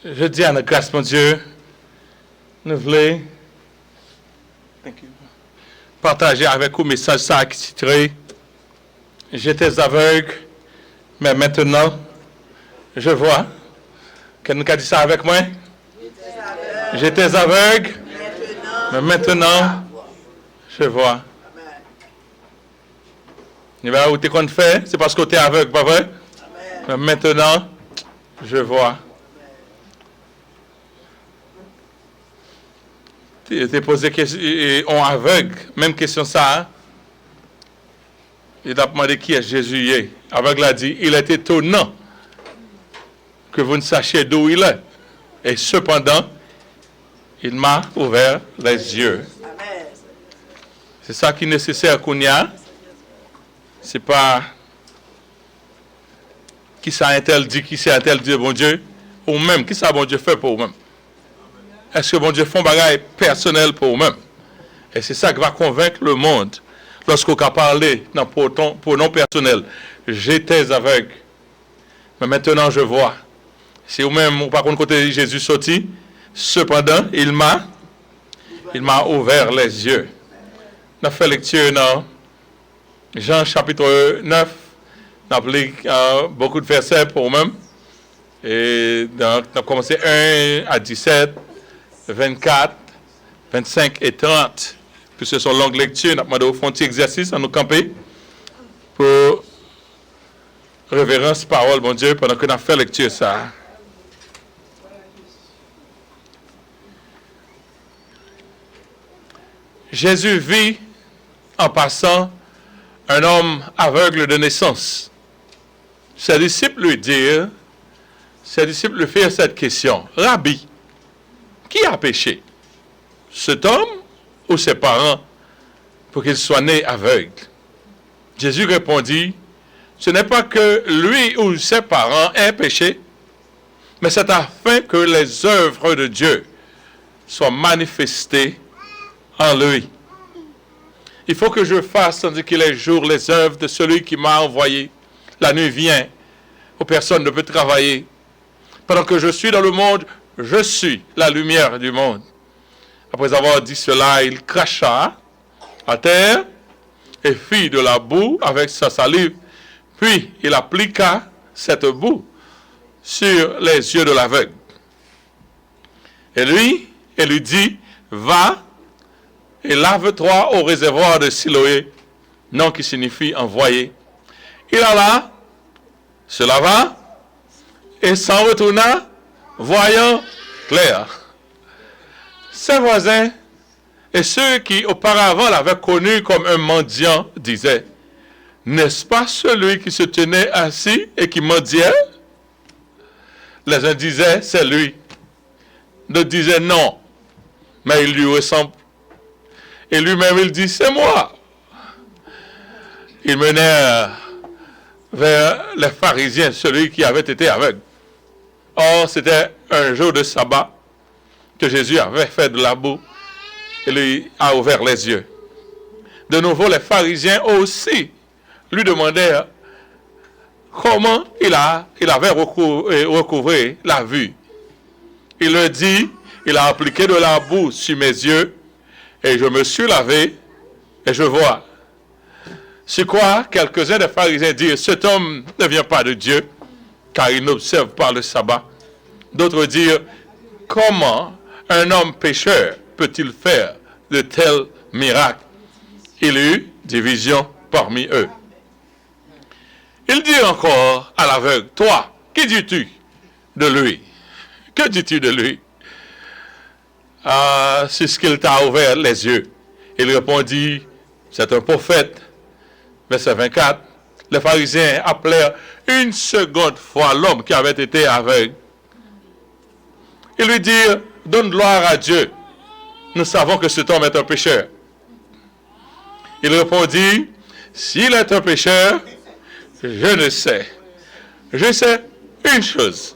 Je dis à notre grâce, mon Dieu, nous voulons partager avec vous le message ça qui citerait j'étais aveugle, mais maintenant je vois. Quelqu'un a dit ça avec moi? J'étais aveugle, mais maintenant je vois. Et bien, où tu es fait, c'est parce que tu es aveugle, pas vrai? Mais maintenant je vois. Tu t'es posé question aveugle, même question ça. Hein? Il a demandé qui est Jésus. Aveugle a dit, il est étonnant que vous ne sachiez d'où il est. Et cependant, il m'a ouvert les yeux. C'est ça qui est nécessaire qu'on y a. C'est pas qui ça un-tel dit, qui c'est un-tel dit, bon Dieu, ou même, qui ça bon Dieu fait pour vous-même. Est-ce que bon Dieu fait un bagage personnel pour vous-même? Et c'est ça qui va convaincre le monde. Lorsqu'on a parlé pour non personnel, j'étais aveugle, mais maintenant je vois. Si vous-même, par contre, côté Jésus sorti, cependant, il m'a ouvert les yeux. On a fait lecture dans Jean chapitre 9, on a appelé beaucoup de versets pour vous-même. Et on a commencé 1 à 17, 24, 25 et 30. Puis ce sont longues lectures. On a demandé au fond petit exercice à nous camper pour révérence parole, mon Dieu, pendant qu'on a fait lecture ça. Jésus vit en passant un homme aveugle de naissance. Ses disciples lui firent cette question. Rabbi, qui a péché? Cet homme ou ses parents pour qu'il soit né aveugle? Jésus répondit, ce n'est pas que lui ou ses parents aient péché, mais c'est afin que les œuvres de Dieu soient manifestées en lui. Il faut que je fasse, tandis qu'il est jour, les œuvres de celui qui m'a envoyé. La nuit vient, où personne ne peut travailler. Pendant que je suis dans le monde, je suis la lumière du monde. Après avoir dit cela, il cracha à terre et fit de la boue avec sa salive. Puis il appliqua cette boue sur les yeux de l'aveugle. Et lui dit, va et lave-toi au réservoir de Siloé, nom qui signifie envoyé. Il alla, se lava et s'en retourna, voyant clair. Ses voisins et ceux qui auparavant l'avaient connu comme un mendiant disaient, n'est-ce pas celui qui se tenait assis et qui mendiait? Les uns disaient, c'est lui. D'autres disaient, non, mais il lui ressemble. Et lui-même, il dit, c'est moi. Ils menèrent vers les pharisiens, celui qui avait été aveugle. Or, c'était un jour de sabbat que Jésus avait fait de la boue et lui a ouvert les yeux. De nouveau, les pharisiens aussi lui demandèrent comment il avait recouvré la vue. Il leur dit, il a appliqué de la boue sur mes yeux et je me suis lavé et je vois. C'est quoi quelques-uns des pharisiens dirent, cet homme ne vient pas de Dieu car il n'observe pas le sabbat. D'autres dirent, comment un homme pécheur peut-il faire de tels miracles? Il y eut division parmi eux. Il dit encore à l'aveugle, toi, qui dis-tu de lui? Que dis-tu de lui? C'est ce qu'il t'a ouvert les yeux. Il répondit, c'est un prophète. Verset 24, les pharisiens appelèrent une seconde fois l'homme qui avait été aveugle. Ils lui dirent, donne gloire à Dieu. Nous savons que cet homme est un pécheur. Il répondit, s'il est un pécheur, je ne sais. Je sais une chose,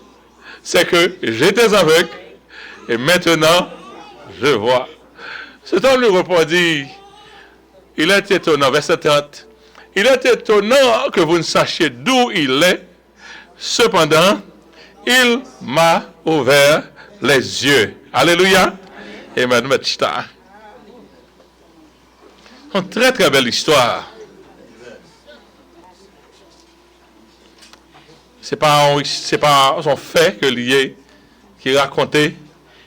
c'est que j'étais aveugle et maintenant je vois. Cet homme lui répondit, il est étonnant, verset 30, il est étonnant que vous ne sachiez d'où il est. Cependant, Il m'a ouvert les yeux. Alléluia. Amen. Une très très belle histoire. C'est pas un fait que lié qui racontait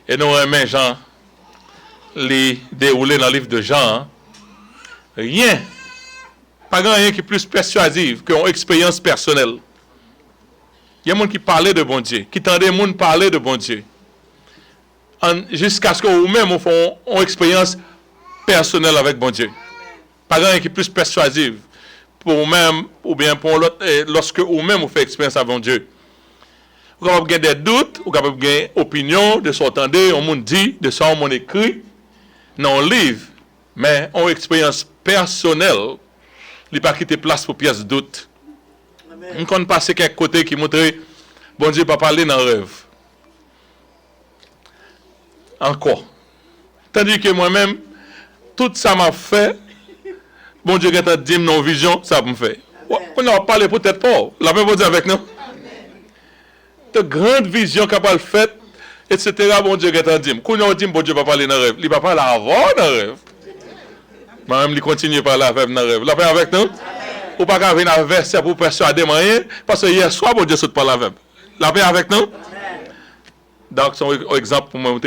et nous aimons Jean les dérouler dans le livre de Jean. Hein. Rien. Pas grand rien qui est plus persuasif qu'une expérience personnelle. Il y a des gens qui parlaient de bon Dieu, qui tendaient les gens parler de bon Dieu. Jusqu'à ce que vous-même vous faites une expérience personnelle avec bon Dieu. Pas grand rien qui est plus persuasif pour vous-même ou bien pour l'autre lorsque vous-même vous faites expérience avec bon Dieu. Vous pouvez avoir des doutes, vous pouvez avoir des opinions de ce qu'on entendait, on dit, de ce qu'on écrit dans le livre, mais une expérience personnelle, il n'y a pas quitté place pour pièce de doute. On compte passer quelques côtés qui montrent bon Dieu pas parler dans le rêve. Encore. Tandis que moi-même, tout ça m'a fait, bon Dieu qui a dit dans vision, ça me fait. On a parlé peut-être pas. La même chose avec nous. De grandes visions qu'a pas fait, etc. Bon Dieu qui a dit. Quand on dit bon Dieu pas parler dans le rêve, il va pas parler avant dans le rêve. Moi-même, il continue par là dans le rêve. La paix avec nous? Ou pas qu'à venir un verset pour persuader rien, parce que hier soir, bon Dieu saute par la même. La paix avec nous? Donc, c'est un exemple pour moi.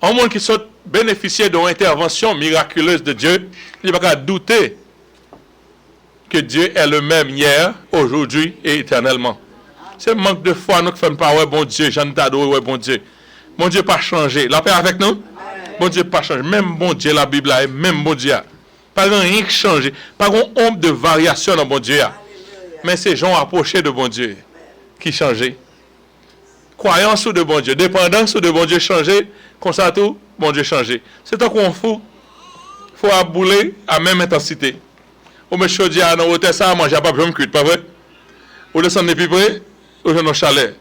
Un monde qui saute bénéficier d'une intervention miraculeuse de Dieu, il ne va pas douter que Dieu est le même hier, aujourd'hui et éternellement. C'est le manque de foi nous qui faisons pas, ouais, bon Dieu, j'en ai adoré, ouais, bon Dieu. Bon Dieu pas changé. La paix avec nous? Bon Dieu pas changé. Même bon Dieu, la Bible est même bon Dieu. Pas rien qui change. Pas un nombre de variations dans bon Dieu. Mais c'est gens approchés de bon Dieu qui changent. Croyance de bon Dieu, dépendance de bon Dieu changer, comme ça tout, bon Dieu changer. C'est tant qu'on fout. Il faut abouler à même intensité. Ou me chaudis à nos hôtels, ça à manger, pas besoin de cuire, pas vrai? Ou descendre les plus près, ou j'en ai chaleur.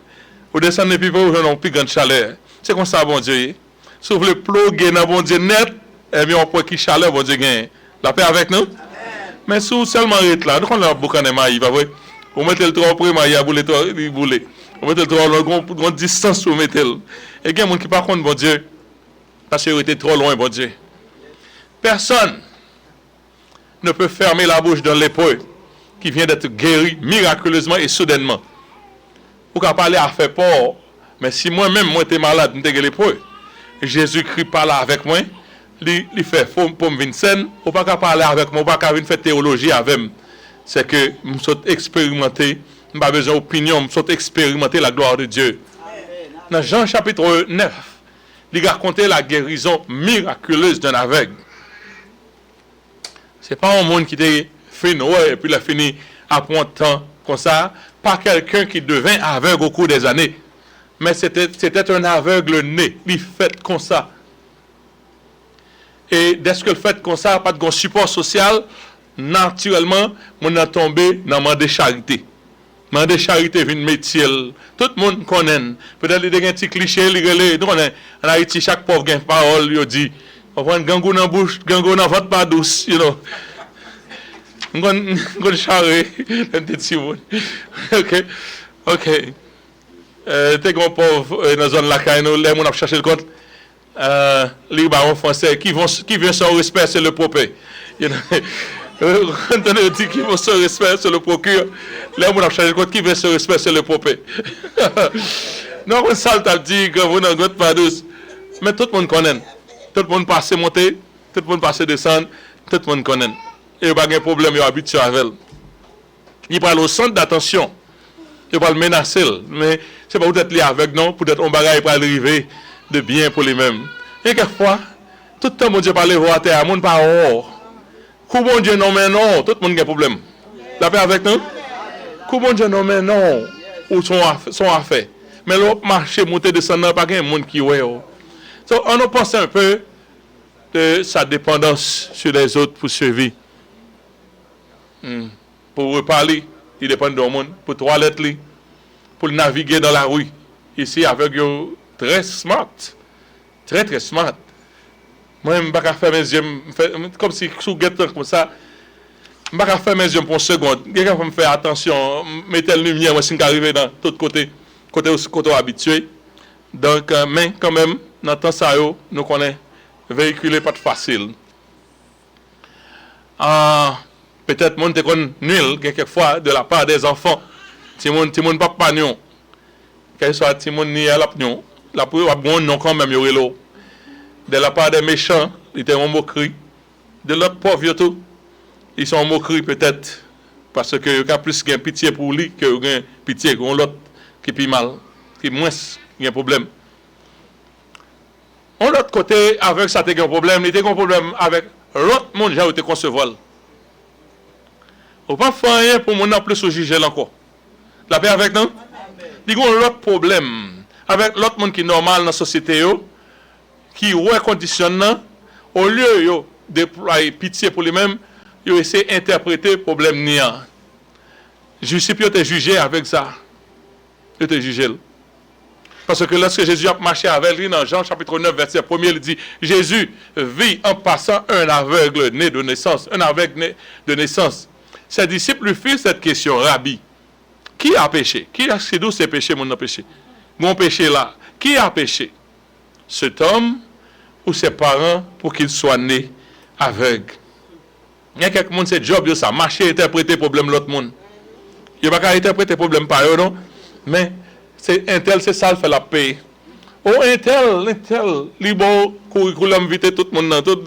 Ou descendre les plus près, ou j'en ai plus grande chaleur. C'est comme ça, bon Dieu. Si vous voulez ploguer dans bon Dieu net, et bien on peut qui chaleur, bon Dieu gagne. La paix avec nous? Amen. Mais si vous seulement êtes là, nous on a beaucoup de mailles, pas vrai? Vous mettez le trop près, maille à bouler, bouler. Vous mettez le trop loin, grande distance, vous mettez le. Et il y a des gens qui par contre, bon Dieu, parce qu'ils étaient trop loin, bon Dieu. Personne ne peut fermer la bouche d'un lépreux qui vient d'être guéri miraculeusement et soudainement. Vous pouvez parler à faire peur, mais si moi-même, moi, j'étais malade, je suis lépreux, Jésus-Christ parle avec moi, il fait pour me venir scène, ou pas parler avec moi, ou pas venir faire théologie avec moi. C'est que je suis expérimenté, je n'ai pas besoin d'opinion, je suis expérimenté la gloire de Dieu. Dans Jean chapitre 9, il raconte la guérison miraculeuse d'un aveugle. Ce n'est pas un monde qui était fini, ouais, et puis il a fini après un temps comme ça, pas quelqu'un qui devint aveugle au cours des années. Mais c'était un aveugle né, il fait comme ça. Et dès que le fait comme ça, pas de support social, naturellement, on a tombé dans le monde de charité. Le monde de charité vient de métier. Tout le monde connaît. Peut-être qu'il y a un petit cliché, en Haïti, chaque pauvre a une parole, il dit, on prend un gangou dans la bouche, gangou dans votre pas douce, you know. On va charrer, un petit mot. Ok. T'es un pauvre dans la zone de la caille, les gens ont cherché le compte. Les barons français qui vient sans respect, c'est le propre. Quand on dit qui vont sans respect, c'est le procure. Les gens ont cherché le compte qui vient sans respect, c'est le propre. Non, on s'en dit que vous n'avez pas douce. Mais tout le monde connaît. Tout le monde passe monter, tout le monde passe descendre, tout le monde connaît. Et il n'y a pas de problème, il est habitué avec elle. Il parle au centre d'attention. Il parle menacer. Mais ce n'est pas peut-être lié avec non, peut-être un bagage pour arriver de bien pour lui-même. Et quelquefois, tout le temps, mon Dieu parle à terre, mon pas oh. Quand mon Dieu non, mais non, tout le monde a un problème. La paix avec nous? Quand mon Dieu non, mais non, ou son affaire. Mais l'autre marché, monter, descendre, pas un monde qui ouais. Donc, on a pensé un peu de sa dépendance sur les autres pour survivre. Pour reparler, il dépend du monde. Pour toilette, pour naviguer dans la rue. Ici, avec eux, très smart. Très, très smart. Moi, je ne vais pas faire mes yeux, comme si sous guettant comme ça. Je ne vais pas faire mes yeux pour une seconde. Quelqu'un faut me faire attention, mettez la lumière, moi, si je arrive dans tout côté habitué. Donc, mais quand même, dans le temps, ça, nous connaissons, véhiculer pas de facile. Peut-être, mon te connaît nul, quelquefois, de la part des enfants. Si mon papa non, qu'elle soit si mon ni à la pnion, la pour bon non quand même yorelo. De la part des méchants, ils étaient en moquerie. De l'autre pauvre tout, ils sont en moquerie peut-être parce que y a plus de pitié pour lui que de pitié pour l'autre qui est mal, qui moins il y a un problème. De l'autre côté, avec ça, il y a un problème, il y a un problème avec l'autre monde qui a été concevoir. On ne peut pas faire rien pour mon plus au juger encore. La paix avec nous? Il y a l'autre problème avec l'autre monde qui est normal dans la société, qui reconditionne, au lieu de déployer pitié pour lui-même, il essaie d'interpréter le problème niant. Je suis plus jugé avec ça. Il te jugé. Parce que lorsque Jésus a marché avec lui dans Jean chapitre 9, verset 1, il dit, Jésus vit en passant un aveugle né de naissance, un aveugle né de naissance. Ses disciples lui firent cette question, Rabbi, qui a péché? C'est d'où c'est péché, mon péché? Mon péché là, qui a péché? Cet homme ou ses parents pour qu'il soit né aveugle? Il y a quelques monde, c'est job, ça marcher, interpréter le problème de l'autre monde. Il n'y a pas qu'à interpréter le problème par eux, non? Mais c'est un tel, c'est ça, il fait la paix. Oh, un tel, libre, curriculum vitae, tout le monde, tout.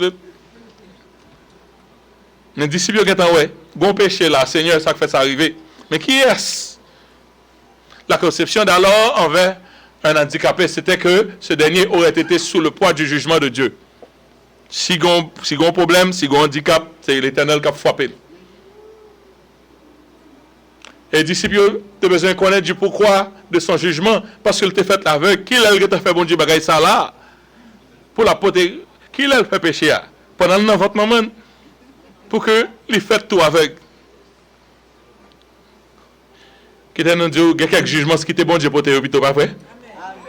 Les disciples, ils ont dit, bon péché là, Seigneur, ça fait ça arriver. Mais qui est-ce? La conception d'alors envers un handicapé, c'était que ce dernier aurait été sous le poids du jugement de Dieu. Si on a un problème, si on a un handicap, c'est l'Éternel qui a frappé. Et les disciples ont besoin de connaître du pourquoi de son jugement, parce qu'il t'a fait l'aveugle. Qui l'a fait bon Dieu bagaille ça là? Pour la poter, qui l'a fait pécher là? Pendant le votre moment, pour que les fait tout aveugle. Qui t'a dit, il y a quelques jugements qui étaient bon Dieu pour te hôpital, pas vrai?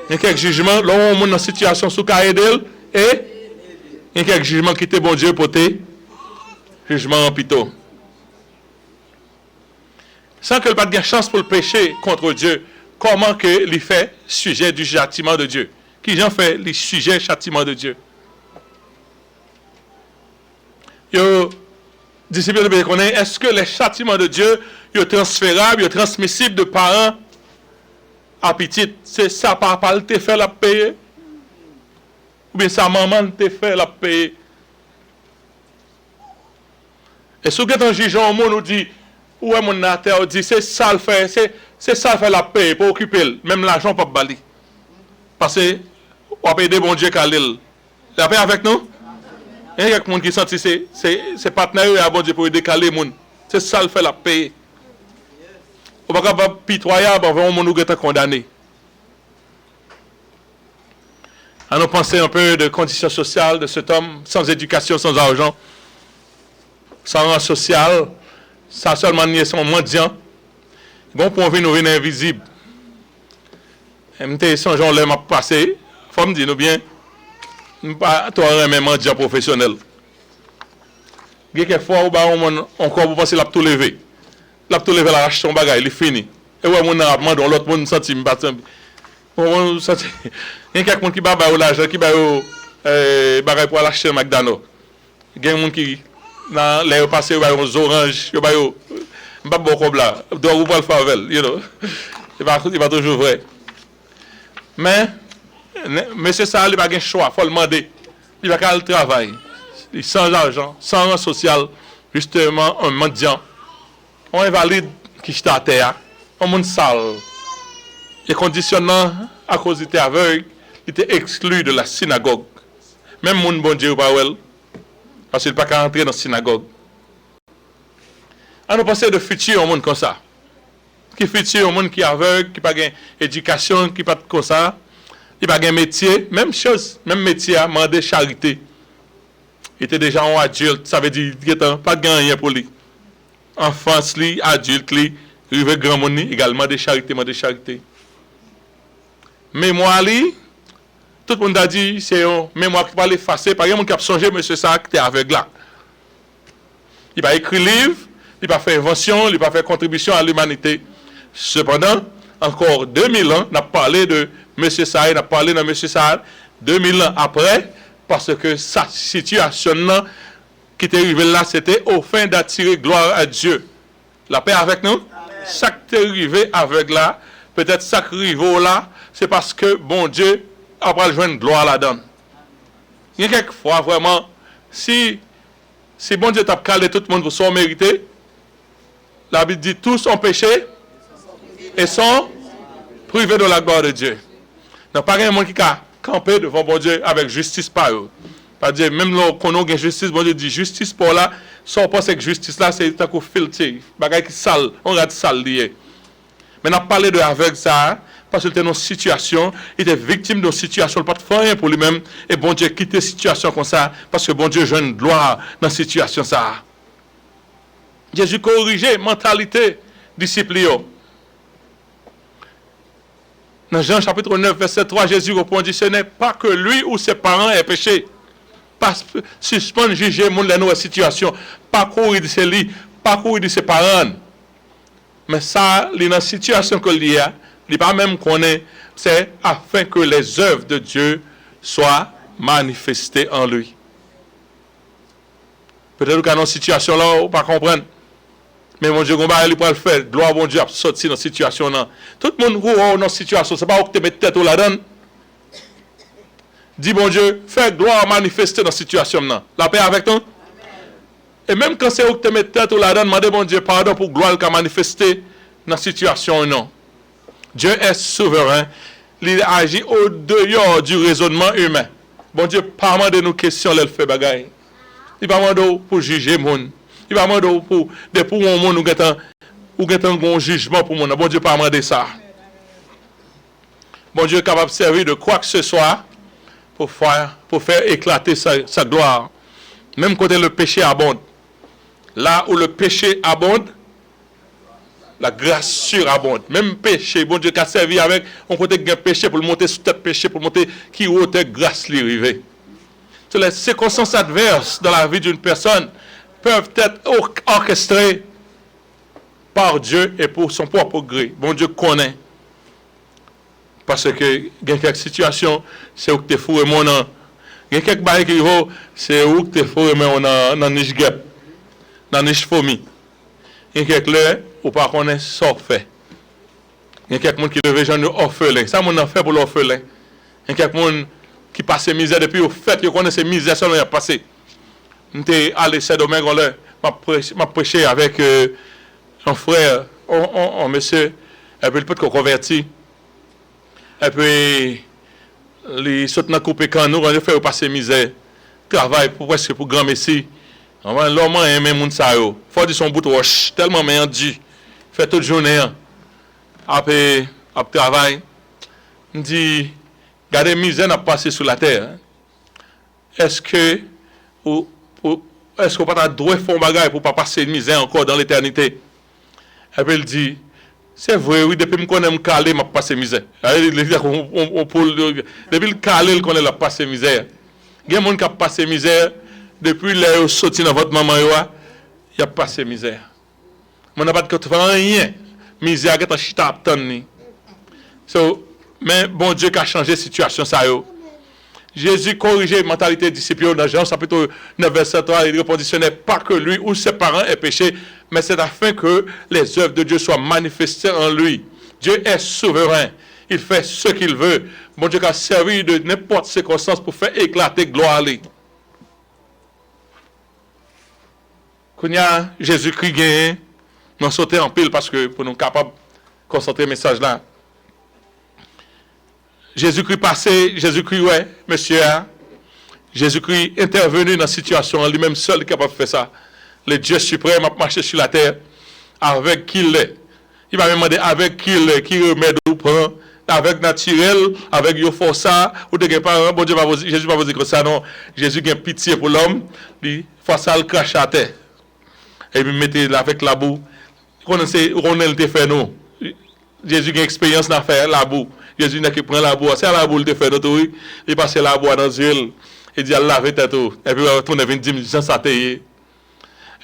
Il y a quelques jugements, là on est dans une situation sous carré d'elle, et il y a quelques jugements qui étaient bon Dieu pour te jugement en pito. Sans que le pas de chance pour le péché contre Dieu, comment que il fait sujet du châtiment de Dieu? Qui j'en fait les sujets châtiment de Dieu? Yo, disciples de connaît, est-ce que les châtiments de Dieu sont transférables, sont transmissibles de parents à petit? C'est ça papa te fait la payer? Ou bien sa maman te fait la payer? Et si vous êtes en jugeant au monde, on dit, ouais, mon terre dit, c'est ça le fait, c'est ça le fait la paix pour occuper, même l'argent pas bali. Parce que, on va aider bon Dieu qu'à l'île. La paix avec nous? Il y a quelqu'un qui sent c'est partenaire à bon Dieu pour aider qu'à l'île. C'est ça le fait la paix. On va pas pitoyable avant mon nous être condamné. À nous penser un peu de conditions sociales de cet homme, sans éducation, sans argent, sans rang social. Ça seulement nier son mendiant. Bon pour venir nous invisible. MT son Jean l'aime passer. Faut me dire nous bien. Pas toi un mendiant professionnel. Quelquefois on encore vous penser l'a tout lever. L'a tout lever la son bagage, il est fini. Et ouais mon a demandé l'autre monde senti me battre. On senti. Il y a quelqu'un qui ba l'argent qui ba bagage pour l'acheter McDonald's. Il y a un monde qui dans les passé aux oranges, yo ba yo pas bon comme là, doit ou pas le favel, you know. Il va toujours vrai. Mais monsieur ça il pas gain choix, faut le demander. Il va faire le travail. Il sans argent, sans rang social, justement un mendiant. On invalide qui est à terre, un monde sale. Et conditionnant à cause il était aveugle, il était exclu de la synagogue. Même mon bon Dieu pas well. Parce qu'il ne peut pas rentrer dans la synagogue. On nous penser de futur au monde comme ça. Qui futur au monde qui est aveugle, qui n'a pas d'éducation, qui n'a pas comme ça, qui n'a pas de métier. Même chose, même métier, demander charité. Il était déjà un adulte, ça veut dire qu'il n'a pas de rien pour lui. Enfance, adulte, rive grand monde, également de charité, de charité. Mémoire, tout le monde a dit, c'est un mémoire qui va l'effacer. Par exemple, qui a songé, monsieur ça, qui est aveugle là. Il va écrire livre, il n'a pas fait invention, il n'a pas fait contribution à l'humanité. Cependant, encore 2000 ans, on a parlé de M. Saïd, on a parlé de M. Saïd, 2000 ans après, parce que sa situation qui était arrivée là, c'était au fin d'attirer gloire à Dieu. La paix avec nous? Ça qui est arrivé avec là, peut-être ça qui arrive là, c'est parce que bon Dieu a pas joindre gloire là-dedans. Il y a quelquefois vraiment, si bon Dieu t'a calé tout le monde pour son mérité, la Bible dit tous ont péché et sont privés de la gloire de Dieu. Il n'y a pas un monde qui a campé devant bon Dieu avec justice par eux. Pas dire, même quand on a justice, bon Dieu dit justice pour là, sans penser que justice là, c'est un coup filtré, bagay qui sale, on regarde sale lié. Mais on a parlé de avec ça, parce qu'il était dans une situation, il était victime d'une situation, il n'a pas de faire rien pour lui-même, et bon Dieu quitte une situation comme ça, parce que bon Dieu joue une gloire dans cette situation ça. Jésus corrigeait mentalité disciple. Dans Jean chapitre 9, verset 3, Jésus répondit, ce n'est pas que lui ou ses parents aient péché. Pas suspendre, juger mon dans nos situations, pas courir de ses lits, pas courir de ses parents. Mais ça, il est dans la situation que il a, il n'est pas même connaît, c'est afin que les œuvres de Dieu soient manifestées en lui. Peut-être que dans une situation là, on ne peut pas comprendre. Mais mon Dieu, il peut le faire. Gloire à mon Dieu, sortir dans cette situation là. Tout le monde qui est dans cette situation, ce n'est pas où tu mets tête là-dedans. Dis bon Dieu, fais gloire manifester dans cette situation là. La paix avec nous. Et même quand c'est où tu mets tête là-dedans, demandez bon Dieu pardon pour gloire qui a manifesté dans cette situation non. Dieu est souverain. Il agit au-dehors du raisonnement humain. Bon Dieu, pas de nous questions, il fait bagaille. Il va demander pour juger monde. Il va demander pour un monde ou un jugement pour monde. Bon Dieu, pas demander ça. Bon Dieu est capable de servir de quoi que ce soit pour faire éclater sa gloire. Même quand le péché abonde. Là où le péché abonde, la grâce surabonde. Même péché, bon Dieu qui a servi avec, on côté un péché pour le monter sous tête péché, pour monter qui haute grâce lui arriver. Les circonstances adverses dans la vie d'une personne peuvent être orchestrées par Dieu et pour son propre gré. Bon Dieu connaît. Parce que il y a quelques situations, c'est où tu es fou et mon an. Il y a quelques barils qui vont, c'est où tu es fou et mon an, dans niche guêpe, dans niche fourmi. Il y a quelques là, ou pas connaître ça fait. Il y a quelques monde qui devait genre orphelin. Ça mon en fait pour l'orphelin. Il y a quelques monde qui passe misère depuis au fait que connaissent misère seulement a passé. J'étais allé chez domaine là, m'a prêché avec un frère, un monsieur, et puis il peut converti. Et puis les saute dans couper quand nous on fait passer misère. Travail pour presque pour grand messie. L'homme aime moun sa yo. Faut dire son bout roche tellement mendiant. Fait toute journée. Après travail, on dit regardez misère n'a passé sur la terre. Est-ce que est-ce qu'on pas droit faire bagaille pour pas passer misère encore dans l'éternité? Et puis il dit c'est vrai oui depuis me connais me caler m'a passer misère. Depuis le caler connaît la passer misère. Il y a monde qui a passé misère depuis les sorti dans votre maman il a passé misère. On n'a pas de rien. Misère qui est chita attendre. So mais bon Dieu qui a changé la situation ça yo. Jésus corrigeait la mentalité disciple dans Jean chapitre 9 verset 3, il répondit ce n'est pas que lui ou ses parents aient péché, mais c'est afin que les œuvres de Dieu soient manifestées en lui. Dieu est souverain, il fait ce qu'il veut. Bon Dieu qui a servi de n'importe circonstance pour faire éclater gloire à lui. Quand il y a Jésus-Christ gagné, nous sauter en pile parce que pour nous capables de concentrer le message là. Jésus-Christ passé, Jésus-Christ, ouais, monsieur, Jésus-Christ intervenu dans la situation, lui-même seul est capable de faire ça. Le Dieu suprême a marché sur la terre avec qui il est. Il va me demander avec qui il est, qui remède ou prend, avec naturel, avec yo força, ou de pas, bon Dieu, Jésus va vous dire que ça, non. Jésus a pitié pour l'homme, il fait ça, le crache à terre. Et puis mettez avec la boue. Connaissez, Ronel te fait nous. Jésus a une expérience dans faire la boue. Jésus n'a qui prend la boue. C'est la boue il te fait d'autres, il passe la boue dans l'huile. Il dit à laver tête. Et puis retourne 20 minutes sans s'atteiller.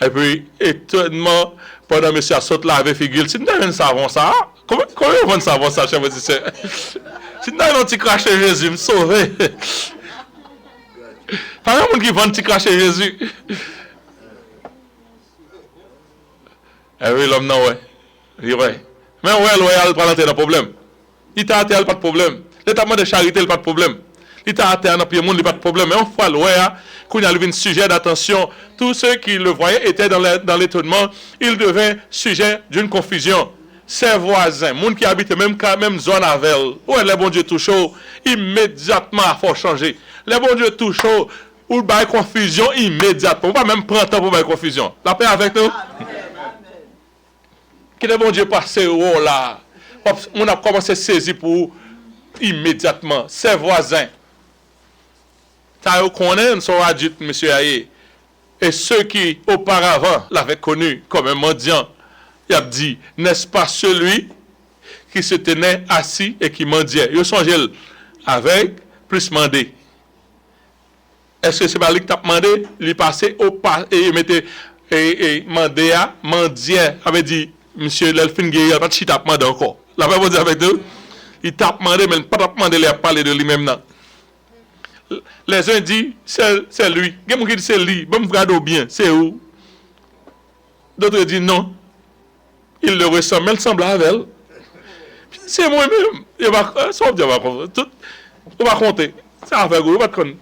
Et puis, étonnement, pendant monsieur a sauté laver figure, si nous avons un savon ça, comment on va savon ça, chers frères et sœurs? Si nous avons un petit craché Jésus, me sauver. Pas un monde qui vend un petit craché Jésus. Eh oui, l'homme, non, ouais. Oui, ouais. Mais ouais, loyal, pas l'entrer dans le problème. Il t'a atteint, pas de problème. L'état de charité, pas de problème. Il t'a atteint dans le monde, pas de problème. Mais on fois loyal, quand il y a un sujet d'attention, tous ceux qui le voyaient étaient dans l'étonnement. Il devint sujet d'une confusion. Ses voisins, monde qui habitent même zone avec elle, ouais, les bon Dieu tout chaud, immédiatement, il faut changer. Les bon Dieu tout chaud, ou il confusion immédiatement. On va même prendre temps pour la confusion. La paix avec nous? Que le bon Dieu passe au là. On a commencé à saisir pour immédiatement ses voisins. Ça connaît, nous sommes adultes, monsieur Aye. Et ceux qui auparavant l'avaient connu comme un mendiant, il a dit, n'est-ce pas celui qui se tenait assis et qui mendiait? Il songeait avec plus mandé. Est-ce que c'est pas lui qui t'a demandé? Il passait au pas et il mettait et mandé à mendiait. Avait dit, monsieur Lelfin Gueye, il n'a pas de chita demandé encore. La même chose avec nous. Il t'a demandé, mais il n'a pas demandé de parler de lui-même. Les uns disent, c'est lui. Il y a qui dit, c'est lui. Bon, regardez bien, c'est où? D'autres disent, non. Il le ressemble, mais il semble avec elle. C'est moi-même. Il va compter. Ça va faire gros, il va te connaître.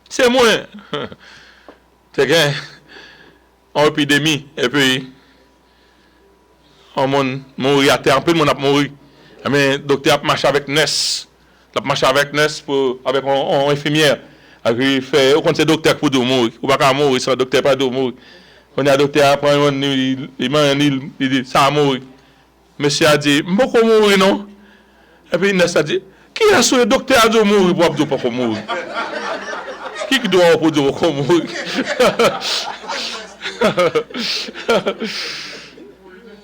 C'est moi. C'est gain. En épidémie, et puis, on mourir à terre, un peu de monde a mouru. Mais le docteur a marché avec Ness. Il a marché avec Ness avec une infirmière. Il fait, on c'est docteur pour mourir. Ou pas mourir, c'est le docteur pas de mourir. On a un docteur après, il dit, ça a mouru. Monsieur a dit, je peux mourir, non? Et puis Ness a dit, qui a sur le docteur a dit mourir pour ne pas mourir? Qui doit pour dire qu'on mourir?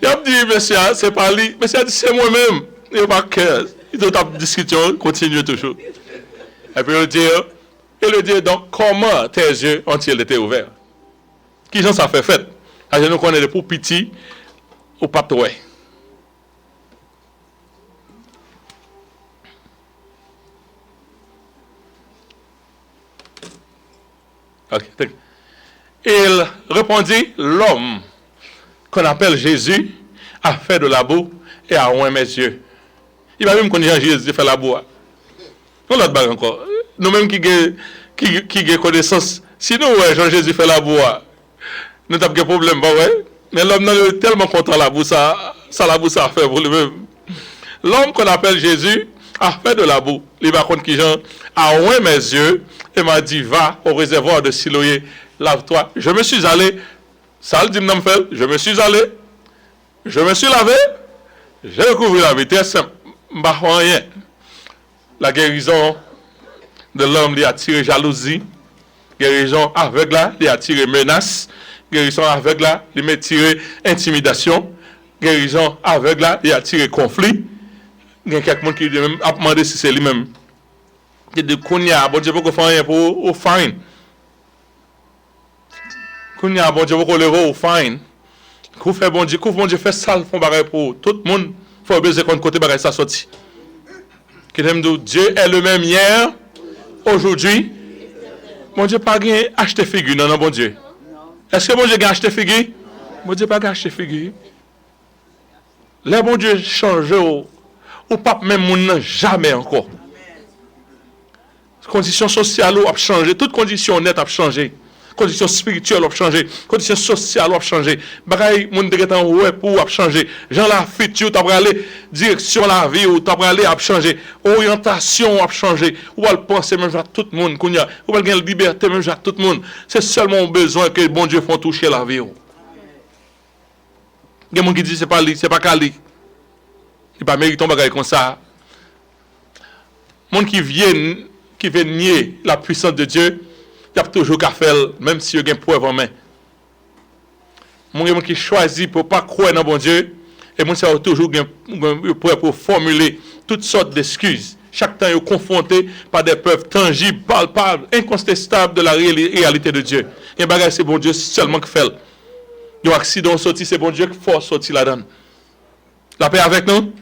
Il a dit, monsieur, c'est pas lui. Monsieur a dit, c'est moi-même. Il n'a pas cœur. Il doit avoir une discussion, continue toujours. Et puis il dit, donc, comment tes yeux ont-ils été ouverts? Qui j'en ça fait fait? Alors, nous connaissons pour petit ou pas toi. Okay. Il répondit, l'homme qu'on appelle Jésus a fait de la boue et a oint mes yeux. Il va même connaître Jésus fait la boue. On l'autre bague encore. Nous-mêmes qui avons connaissance, si nous, Jean-Jésus fait la boue, nous avons des problèmes, bah ouais. Mais l'homme est tellement content la boue, ça la boue, ça a fait pour lui-même. L'homme qu'on appelle Jésus a fait de la boue. Il va contre qui Jean a oint mes yeux et m'a dit, va au réservoir de Siloé, lave-toi. Je me suis allé, ça le dit m'fel, je me suis allé, je me suis lavé, j'ai recouvert la vitesse, rien. La guérison de l'homme lui a tiré jalousie, guérison aveugle lui a tiré menace, guérison aveugle lui a tiré intimidation, guérison aveugle lui a tiré conflit. Il y a quelqu'un qui a demandé si c'est lui-même. Il dit, Kounia, bon Dieu, pourquoi faire rien pour fine? Kounia, bon Dieu, pourquoi lever au fine? Couvre bon Dieu, fait ça, font bagay pour tout le monde. Il faut besoin qu'on côté bagay ça sorti. Dieu est le même hier, aujourd'hui. Bon Dieu, pas gagné acheter figure, non, bon Dieu. Est-ce que bon Dieu a acheté figure? Bon Dieu, pas acheté figure. Les bon Dieu change ou pas même moun jamais encore. Conditions sociales ont changé, toutes conditions nettes ont changé. Conditions spirituelles ont changé, conditions sociales ont changé. Bagaille moun de ouais pour a changé. Jean la futur t'a aller direction la vie ou t'a aller a changé. Orientation a changé. Ou elle penser même à tout le monde kounya. Ou elle gagne liberté même à tout le monde. C'est seulement besoin que bon Dieu font toucher la vie. Il y a des gens qui disent c'est pas lui, c'est pas Kali. Il pas méritant bagaille comme ça. Monde qui viennent nier la puissance de Dieu, il y a toujours qu'à faire, même si il y a une preuve en main. Mon qui choisit pour ne pas croire dans bon Dieu, et mon ça toujours une preuve pour formuler toutes sortes d'excuses. Chaque temps, il est confronté par des preuves tangibles, palpables, incontestables de la réalité de Dieu. Il Il y a des bagages, c'est bon Dieu seulement qui fait. Il y a un accident sorti, c'est bon Dieu qui faut sortir là-dedans. La paix avec nous?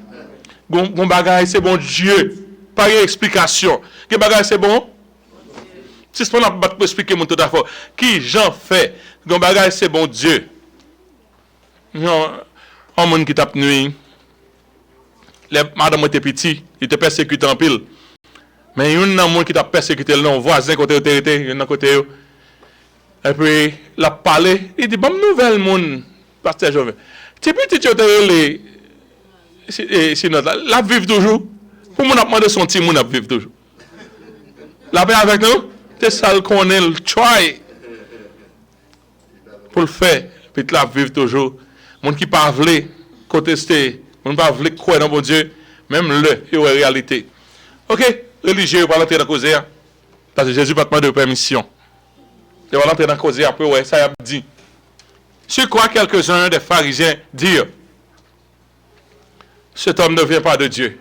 Bon bagage, c'est bon Dieu. Pas d'explication. Quel bagage, c'est bon? Si ce qu'on a pas expliquer mon tout à fait. Qui j'en fait? Bon bagage, c'est bon Dieu. Non, un monde qui tape nuit. Les madame était petit, il te persécute en pile. Mais il y a un monde qui t'a persécuté, le voisin côté autorité, il y a un côté. Et puis, il a parlé, il dit, bon, nouvelle monde, pasteur Joven. Tu peux te dire, la vivre toujours. Pour mon demandé son petit monde, vivre toujours. La paix avec nous, c'est ça qu'on est, le try. Pour le faire, puis la vivre toujours. Monde qui parle, contester, monde qui parle, croire dans bon Dieu, même le, il y a une réalité. Ok, religieux, pas l'entrer dans la cause, parce que Jésus n'a pas de permission. Il va l'entrer dans la cause, après, ouais, ça y a dit. Sur quoi quelques-uns des pharisiens dirent, cet homme ne vient pas de Dieu.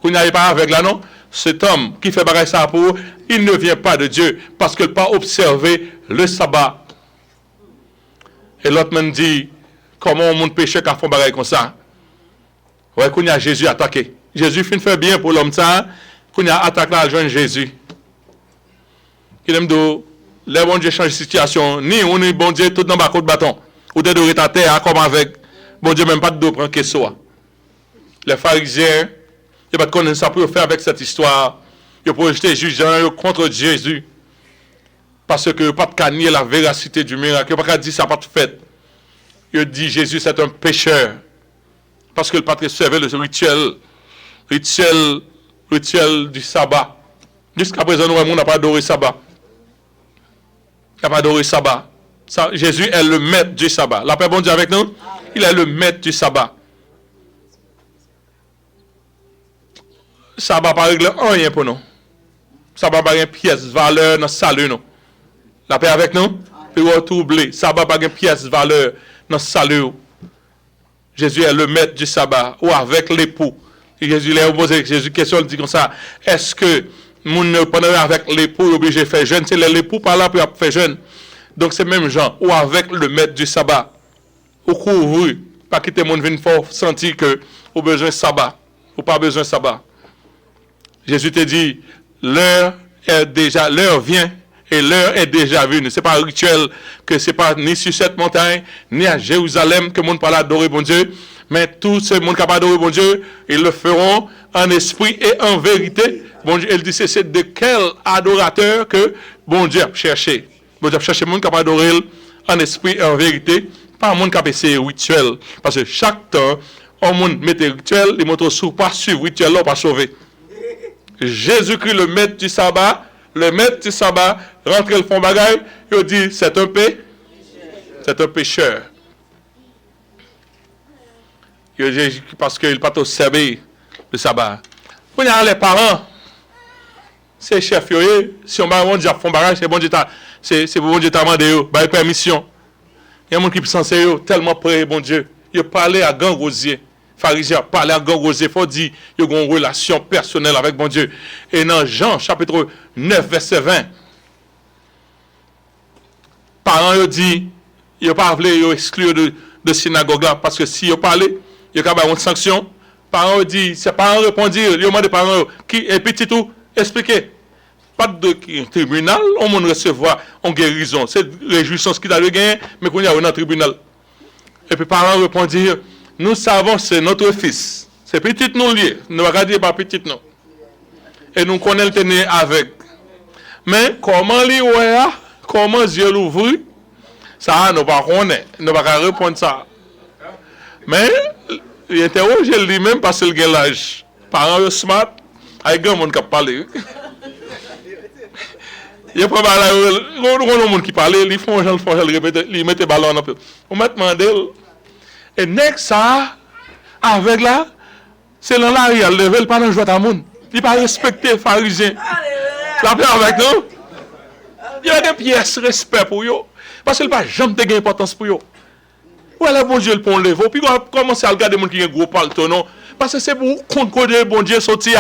Vous n'avez pas avec là, non? Cet homme qui fait pareil ça pour, il ne vient pas de Dieu, parce qu'il n'a pas observé le sabbat. Et l'autre me dit, comment mon péché qu'a fait pareil comme ça? Ouais, qu'on y a Jésus attaqué. Jésus fin fait bien pour l'homme ça, qu'on y a attaqué là, jeune Jésus. Il aime dire, les bons Dieu changent de situation, ni on est bon Dieu tout dans le bâton, ou de doré ta terre, comme avec, bon Dieu même pas de dos prendre que soit. Les pharisiens, ils ne connaissent pas pour faire avec cette histoire, ils pour jeter jugeant contre Jésus, parce que pas de nier la véracité du miracle, pas dire ça pas de fait. Il dit Jésus c'est un pécheur, parce qu'il n'a pas servi le rituel du sabbat. Jusqu'à présent, nous n'a pas adoré sabbat. Il n'a pas adoré sabbat. Jésus est le maître du sabbat. La paix bon Dieu avec nous? Il est le maître du sabbat. Sabbat pas régler rien pour nous. Sabbat pas une pièce valeur dans salut nous. La paix avec nous? Puis on trouble. Sabbat pas une pièce valeur dans salut. Jésus est le maître du sabbat ou avec l'époux. Jésus l'a posé Jésus question, il dit comme ça, est-ce que mon pendant avec l'époux obligé de faire jeûne? C'est l'époux par là pour faire jeûne. Donc c'est même gens ou avec le maître du sabbat. Ou couvrir, pas quitter mon vin fort sentir que ou besoin de sabbat ou pas besoin de sabbat. Jésus te dit l'heure vient et l'heure est déjà venue. C'est pas un rituel que c'est pas ni sur cette montagne ni à Jérusalem que le monde parle adorer bon Dieu, mais tout ce monde qui a adoré bon Dieu, ils le feront en esprit et en vérité. Bon Dieu, il dit c'est de quel adorateur que bon Dieu a cherché. Bon Dieu a cherché le monde qui a adoré en esprit et en vérité, pas un monde qui a essayé rituel, parce que chaque temps on monde met rituel, les motos sous pas suivre rituel là pas sauver. Jésus-Christ, le maître du sabbat, rentre le fond bagaille, il dit c'est un pécheur. Il dit parce qu'il n'a pas observé le sabbat. Quand il y a les parents, c'est chef, si on va bon Dieu fond bagaille, c'est bon Dieu t'a demandé, bah permission. Il y a des gens qui sont censés tellement près bon Dieu, il parlait à Gang Rosier. Pharisiens parlent à Gang Rosier, il faut dire qu'ils ont une relation personnelle avec bon Dieu. Et dans Jean chapitre 9, verset 20, parents ont dit, ils n'ont pas voulu exclure de synagogue là, parce que si ils parlent, il y a une sanction. Parents ont dit, ces parents répondent, ils ont demandé aux parents, et petit tout, expliquez. Pas de tribunal, on va recevoir en guérison. C'est réjouissance qu'il a le gain, mais qu'on y a un tribunal. Et puis parents répondent, nous savons que c'est notre fils. C'est petit nous lié. Nous ne va pas dire pas petit nous. Et nous connaissons le tenir avec. Mais comment lui comment Dieu l'ouvre, ça nous va connaître. Nous ne va pas répondre ça. Mais il interroge lui-même parce qu'il a l'âge. Parents smart, avec un monde qui parle. Il y a pas mal de monde qui parle, ils font répéter, ils mettent les ballons un peu. On m'a demandé. Et next ça, avec là, c'est là il a levé le panneau de monde. Il n'a pas respecté les pharisiens. La paix avec nous. Il y a des pièces de respect pour eux. Parce qu'il n'a pas jamais de importance pour eux. Où est le bon Dieu le pont levé? Puis on commence à regarder les gens qui ont un gros paletot, non? Parce que c'est pour qu'on connaît le bon Dieu sorti.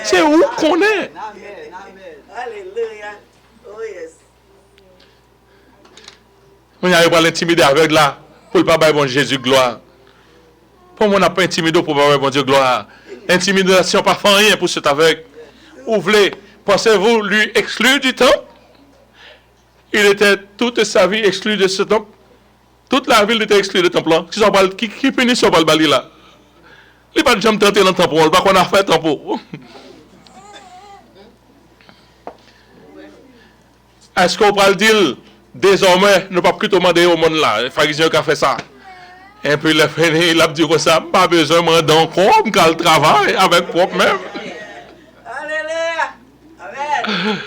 C'est où qu'on est. Alléluia. Oh yes. On n'arrive pas à l'intimider avec là, pour ne pas faire bon Jésus gloire. Pour moi, on n'a pas intimidé pour ne pas faire bon Dieu gloire. Intimidation, pas faire rien pour cet aveugle. Vous voulez, pensez-vous lui exclure du temple? Il était toute sa vie exclu de ce temple. Toute la ville était exclue du temple. Qui punit sur le bali là? Il n'y a pas de jamais tenté dans le temple. Il n'y a pas qu'on a fait le temple. Est-ce qu'on peut le dire désormais, nous ne pouvons plus demander au monde là, les pharisiens qui ont fait ça. Et puis il a fini, il a dit que ça, pas besoin de m'en comme quand le travail avec propre même. Alléluia. Amen.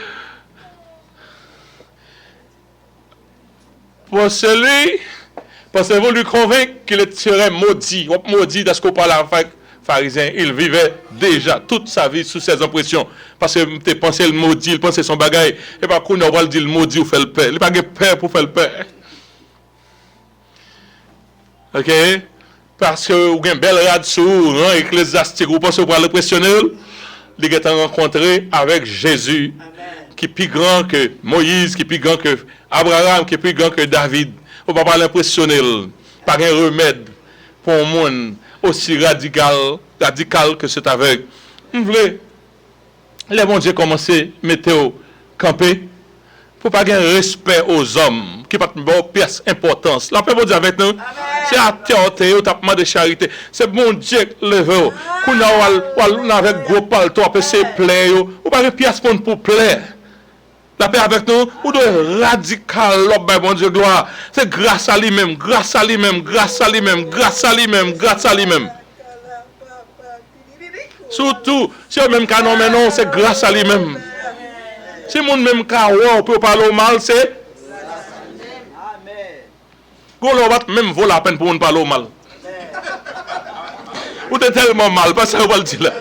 Pour celui, pensez-vous lui convaincre qu'il serait maudit, maudit de ce qu'on parle avec pharisien, il vivait déjà toute sa vie sous ses impressions. Parce que tu pensais le maudit, il pensait son bagage. Et pas qu'on va le dire le maudit ou faire le père. Il n'a pas de père pour faire le père. Ok? Parce que vous avez un bel rad sur ecclésiastique, vous pensez que vous allez le pressionner. Il est rencontré avec Jésus, qui est plus grand que Moïse, qui est plus grand que Abraham, qui est plus grand que David. Vous ne pouvez pas l'impressionner. Pas un remède pour un monde aussi radical que cet aveugle. Vous voulez, les bons Dieu commencé à mettre au camper pour pas avoir respect aux hommes qui pas de pièce importance. La paix bon Dieu avec nous, c'est à terre, au tapement de charité. C'est bon Dieu qui lève. Qu'on a avec gros palto, après c'est plaire, ou pas de pièce pour plaire. La paix avec nous, ou de radical, bon Dieu gloire. C'est grâce à lui-même, grâce à lui-même, grâce à lui-même, grâce à lui-même, grâce à lui-même. Surtout, si on même canon maintenant, c'est grâce à lui-même. Si mon même cas, on peut parler au mal, c'est. Qu'on va même vaut la peine pour nous parler au mal. Ou t'es tellement mal, parce que ça va le dire là.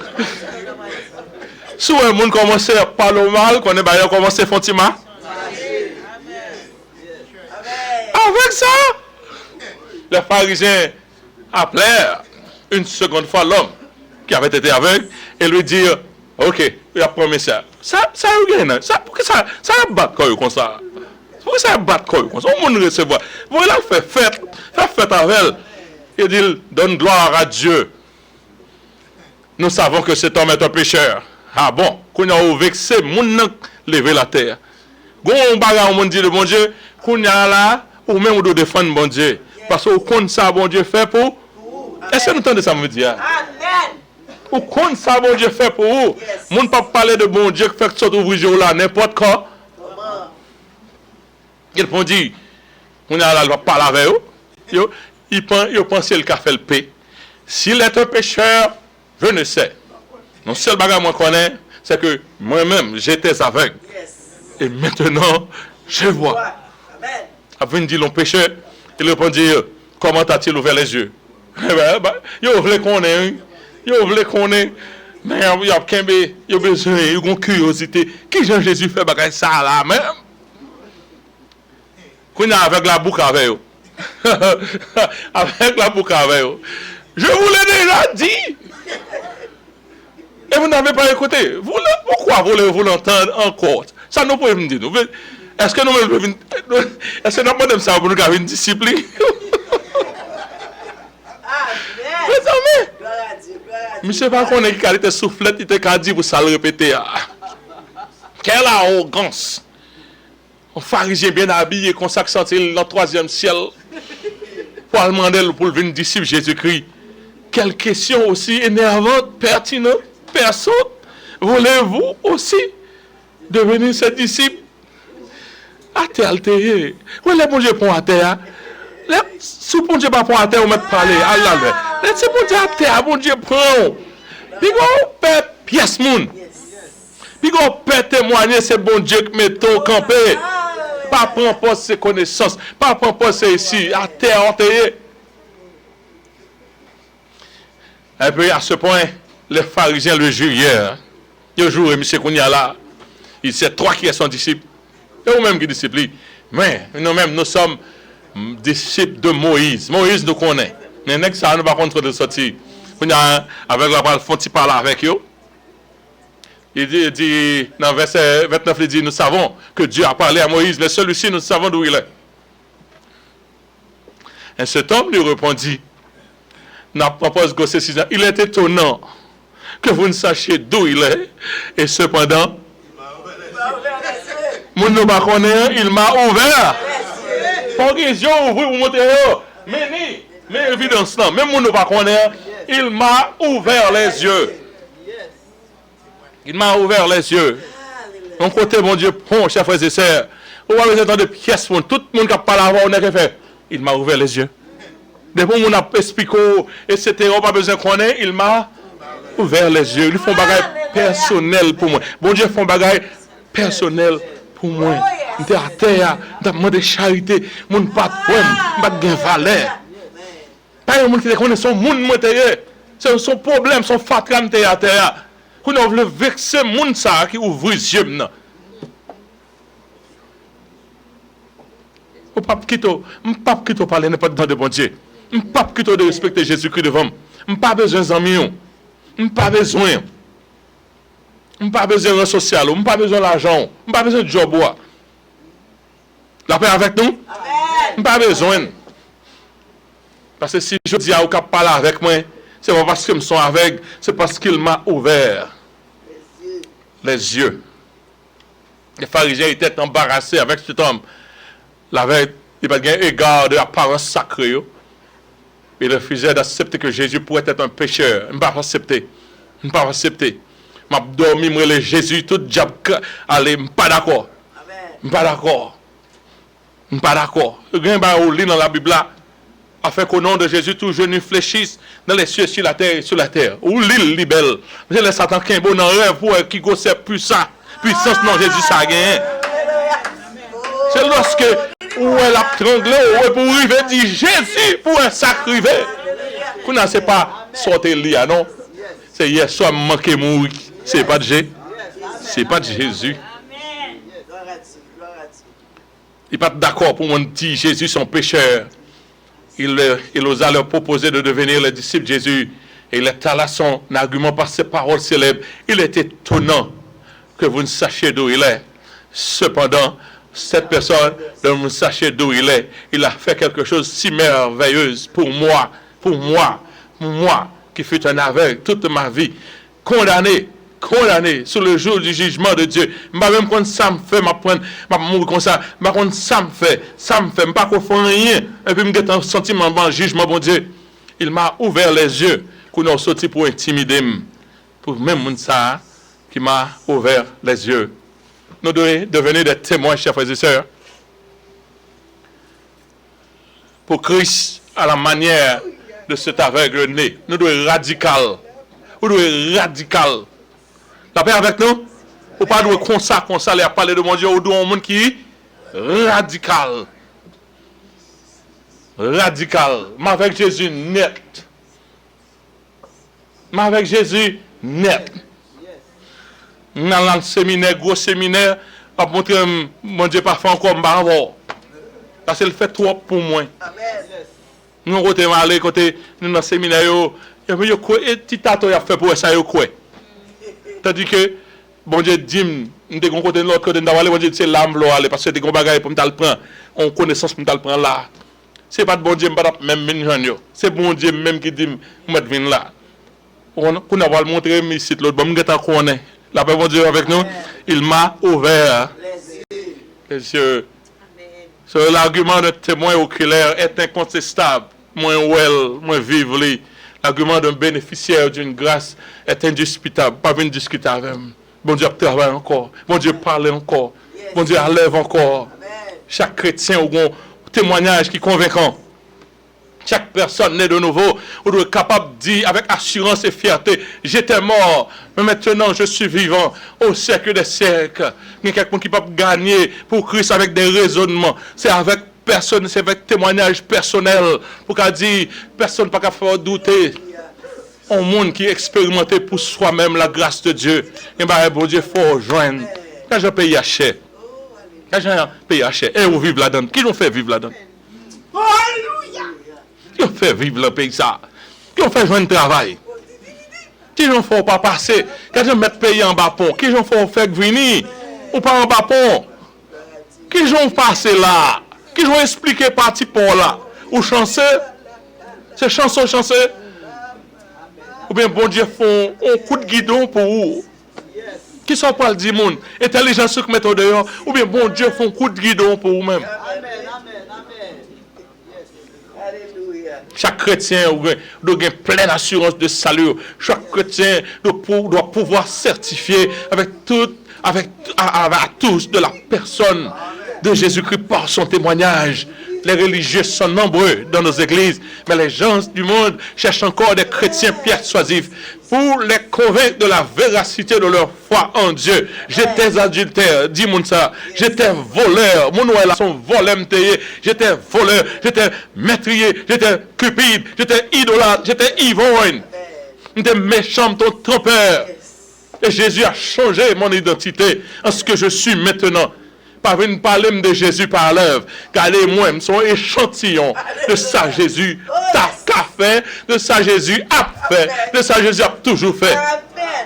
Si un monde commence à parler au mal, qu'on est bailleur commence à faire un mal. Avec ça, les pharisiens appelèrent une seconde fois l'homme qui avait été aveugle et lui dire, ok, il a promis ça. Ça a gagné. Pourquoi ça a battu comme ça? Pourquoi ça a battu comme ça? On monde recevoir. Voilà, fait fête avec elle. Il dit, donne gloire à Dieu. Nous savons que cet homme est un pécheur. Ah bon, qu'on a vexé, mon lever la terre. Gon bagarre, on dit le bon Dieu, qu'on a là, ou même on doit défendre bon Dieu. Parce qu'on compte ça, bon Dieu fait pour. Est-ce que nous entendez ça me dire? Amen. Ou compte ça, bon Dieu fait pour vous. Mon ne peut pas parler de bon Dieu qui fait que ça ouvrir là, n'importe quoi. Il peut dire, on a là, parler avec eux. Il pense qu'il a fait le paix. S'il est un pécheur, je ne sais. Non, seul bagage que je connais, c'est que moi-même, j'étais aveugle. Et maintenant, je vois. Avant de dire le pécheur, il répondit, comment as-tu ouvert les yeux? Il voulait qu'on ait, mais il y a besoin, il y a une curiosité. Qui Jean-Jésus fait bagage ça là même? Qu'on a avec la boucle avec eux. Avec la boucle avec eux. Je vous l'ai déjà dit. Et vous n'avez pas écouté. Pourquoi vous l'entendre encore? Ça nous peut me dire. Est-ce que nous avons ça pour nous avoir une discipline? Monsieur pas qu'on est qualité soufflette, il te dit pour ça le répéter. Quelle arrogance! Un pharisien bien habillé, qu'on s'accentue dans le troisième ciel, pour demander pour venir disciple Jésus-Christ. Quelle question aussi énervante, pertinente, personne. Voulez-vous aussi devenir ses disciples? Altéré. Où est le bon Dieu pour à terre? Si bon Dieu pas pour à terre, on met parler. Si bon Dieu à terre, bon Dieu prend. Puis on peut pièce moun. Puis on peut témoigner, c'est bon Dieu qui met au campé. Pas prendre ses connaissances, pas prendre ses ici, à terre enterré. Et puis à ce point, les pharisiens le jurent hier. Il joue, M. Kounia là. Il sait trois qui sont disciples. Et vous-même qui disciples. Mais nous-mêmes, nous sommes disciples de Moïse. Moïse nous connaît. Mais nous ça nous pas contre de sortir. Avec la parole, faut-il parler avec eux? Il dit, dans verset 29, il dit, nous savons que Dieu a parlé à Moïse, mais celui-ci, nous savons d'où il est. Et cet homme lui répondit, n'a pas gossé 6 ans, il est étonnant que vous ne sachiez d'où il est, et cependant, mon ne pas connaît, il m'a ouvert. Pour question, ouvrir ou monter, mais évidence, non, même mon ne pas connaît, il m'a ouvert les yeux. Il m'a ouvert les yeux. Mon côté, mon Dieu, bon, chers frères et sœurs, on va besoin de pièces pour tout le monde qui a parlé avant, on a fait. Il m'a ouvert les yeux. Depuis qu'on a expliqué, etc., on n'a pas besoin qu'on ait, il m'a ouvert les yeux. Ils font bagage personnel pour moi. Bon Dieu, font bagage personnel pour moi. Je suis à terre, je demande charité, je ne suis pas de valeur. Pas un monde qui connaît son monde, c'est son problème, son fatran à terre. Qu'on a voulu vexer monde ça qui ouvre les yeux. Je ne peux pas quitter parler n'importe dans de bon Dieu. Je ne peux pas quitter de respecter Jésus-Christ devant moi. Je n'ai pas besoin d'amis. Je n'ai pas besoin. Je n'ai pas besoin de social. Je n'ai pas besoin d'argent. Je n'ai pas besoin de job. La paix avec nous? Je n'ai pas besoin. Parce que si je dis à vous qui parle avec moi, c'est pas parce qu'ils me sont avec, c'est parce qu'il m'a ouvert les yeux. Les pharisiens étaient embarrassés avec cet homme. La veille, il n'y a pas d'égard de l'apparence sacrée. Il refusait d'accepter que Jésus pourrait être un pécheur. Je ne peux pas accepter. Je ne peux pas accepter. Je vais dormir, je vais Jésus, tout diable. Allez, je ne suis pas d'accord. Je ne suis pas d'accord. Je ne suis pas d'accord. Il y a un lit dans la Bible là. Afin qu'au nom de Jésus, tout genou fléchisse dans les cieux, sur la terre et sur la terre. Ou l'île libelle. J'ai le Satan qui est bon dans rêve pour qui gosse puissant. Puissance non Jésus ça gagne. C'est lorsque où elle a tranglé, ou pour arriver dit Jésus pour un sacrifice. Qu'on n'a pas sorti le non. C'est hier soir manqué mourir. C'est pas de Jésus. C'est pas de Jésus. Il n'est pas d'accord pour moi dire Jésus son pécheur. Il osa leur proposer de devenir les disciples de Jésus. Et il étala son argument par ses paroles célèbres. Il est étonnant que vous ne sachiez d'où il est. Cependant, cette personne, dont vous ne sachiez d'où il est, il a fait quelque chose de si merveilleux pour moi, qui fut un aveugle toute ma vie, condamné sur le jour du jugement de Dieu. Je ne sais même quand ça me fait, je mourir comme ça, je ne sais ça me fait, je ne sais pas qu'on fait rien, et puis je me un sentiment de jugement, bon Dieu. Il m'a ouvert les yeux, qu'on a sorti pour intimider, pour même ça, qui m'a ouvert les yeux. Nous devons devenir des témoins, chers frères et sœurs, pour Christ à la manière de cet aveugle né. Nous devons être radical. Nous devons être radical. La paix avec nous? Ou pas de comme ça, les à parler de mon Dieu, ou de un monde qui est radical. Radical. Mais avec Jésus net. Mais avec Jésus net. Dans le séminaire, gros séminaire, pas montrer mon Dieu parfois encore m'avons. Parce qu'il fait trop pour moi. Nous côté aller côté nous dans le séminaire et petit tato a fait pour ça quoi. Tandis que bon Dieu dit nous de côté l'autre côté d'aller bon Dieu c'est l'âme là aller parce que des gros bagages pour me le prendre, on connaissance pour me le prendre là. C'est pas de bon Dieu pas même minjan. C'est bon Dieu même qui dit mettre vinn là. On va le montrer ici l'autre bon m'geta connaît. La paix de Dieu avec nous, il m'a ouvert les yeux. L'argument de témoin oculaire est incontestable. Moins vivre. L'argument d'un bénéficiaire d'une grâce est indiscutable. Pas venir discuter avec lui. Bon Dieu travaille encore. Bon Dieu parle encore. Bon Dieu enlève encore. Chaque chrétien a un témoignage qui est convaincant. Chaque personne née de nouveau, on doit être capable de dire avec assurance et fierté, j'étais mort, mais maintenant je suis vivant au siècle des siècles. Il y a quelqu'un qui peut gagner pour Christ avec des raisonnements. C'est avec personne, c'est avec témoignage personnel. Pour qu'à dire, personne ne peut pas faire douter. Un monde qui est expérimenté pour soi-même la grâce de Dieu. Et bien, bon Dieu, il faut rejoindre. Quand je paye cher. Quand je paye cher. Et vous vivez là-dedans. Qui nous fait vivre là-dedans? Qui ont fait vivre le pays ça? Qui ont fait jouer un travail? Qui n'ont fait pas passer? Quand je mets pays en bas pont, qui n'ont fait faire venir? Ou pas en bas pont? Qui ont passé là? Qui ont expliqué parti pour là? ou chanceux. C'est chanceux. Ou bien bon Dieu font un coup de guidon pour vous. Qui sont pas le dire monde? Intelligence que mettre dehors. Ou bien bon Dieu font un coup de guidon pour vous-même. Chaque chrétien doit avoir pleine assurance de salut. Chaque chrétien doit pouvoir certifier à tous de la personne de Jésus-Christ par son témoignage. Les religieux sont nombreux dans nos églises, mais les gens du monde cherchent encore des chrétiens persuasifs pour les convaincre de la véracité de leur foi en Dieu. J'étais adultère, dis-moi ça. J'étais voleur. Mon noël son voleur m'taillé. J'étais voleur, j'étais meurtrier, j'étais cupide, j'étais idolâtre, j'étais ivrogne. J'étais méchant, ton trompeur. Et Jésus a changé mon identité en ce que je suis maintenant. Pas venir parler de Jésus par l'œuvre. Regardez-moi, son échantillon de ça Jésus t'a fait, de ça Jésus a fait, de ça Jésus a toujours fait.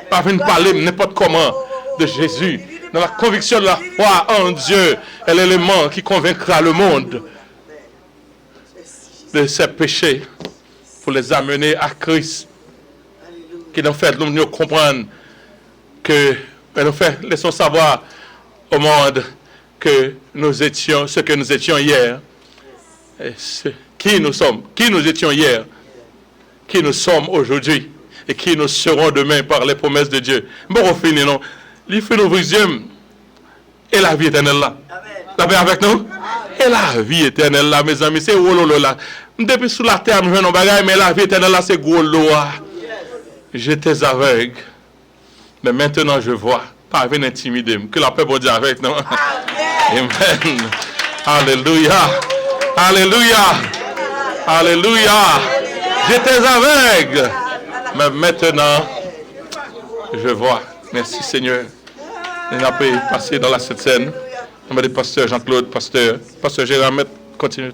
Pas venir parler n'importe comment de Jésus. Dans la conviction de la foi en Dieu est l'élément qui convaincra le monde de ses péchés pour les amener à Christ. Qui nous fait nous comprendre que nous fait laissons savoir au monde que nous étions ce que nous étions hier. Qui nous sommes, qui nous étions hier, qui nous sommes aujourd'hui et qui nous serons demain par les promesses de Dieu. Bon, on finit, non? Il fait nous et la vie éternelle là. La paix avec nous? Et la vie éternelle là, mes amis, c'est wololo là. Depuis sous la terre, nous venons bagaille, mais la vie éternelle là, c'est gros loa. J'étais aveugle, mais maintenant je vois. Pas venir intimider. Que la paix Dieu avec nous. Amen. Alléluia. Alléluia. Alléluia. J'étais aveugle, mais maintenant je vois. Merci Seigneur. On a pu passer dans la Sainte Seine. On va dire pasteur Jean-Claude, pasteur Gérard, continue.